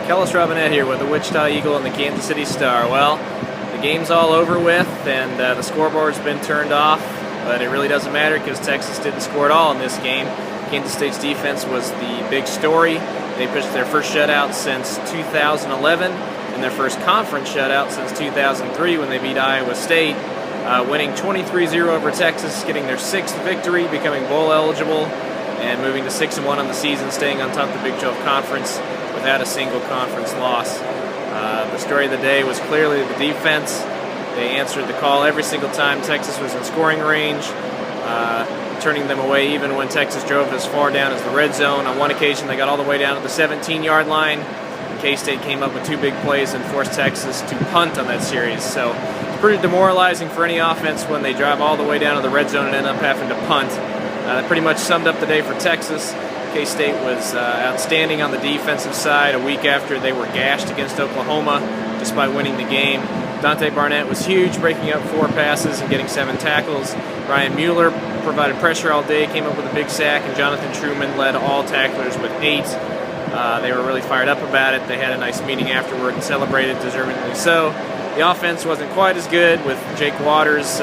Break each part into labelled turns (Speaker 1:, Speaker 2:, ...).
Speaker 1: Kellis Robinette here with the Wichita Eagle and the Kansas City Star. Well, the game's all over with and the scoreboard's been turned off, but it really doesn't matter because Texas didn't score at all in this game. Kansas State's defense was the big story. They pitched their first shutout since 2011 and their first conference shutout since 2003 when they beat Iowa State, winning 23-0 over Texas, getting their 6th victory, becoming bowl eligible, and moving to 6-1 on the season, staying on top of the Big 12 Conference without a single conference loss. The story of the day was clearly the defense. They answered the call every single time Texas was in scoring range, turning them away even when Texas drove as far down as the red zone. On one occasion, they got all the way down to the 17-yard line. K-State came up with 2 big plays and forced Texas to punt on that series. So it's pretty demoralizing for any offense when they drive all the way down to the red zone and end up having to punt. That pretty much summed up the day for Texas. K-State was outstanding on the defensive side a week after they were gashed against Oklahoma despite winning the game. Dante Barnett was huge, breaking up 4 passes and getting 7 tackles. Ryan Mueller provided pressure all day, came up with a big sack, and Jonathan Truman led all tacklers with 8. They were really fired up about it. They had a nice meeting afterward and celebrated, deservingly so. The offense wasn't quite as good, with Jake Waters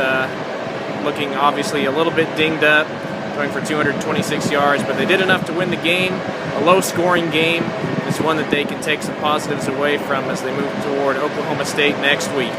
Speaker 1: looking obviously a little bit dinged up, going for 226 yards, but they did enough to win the game. A low-scoring game. It's one that they can take some positives away from as they move toward Oklahoma State next week.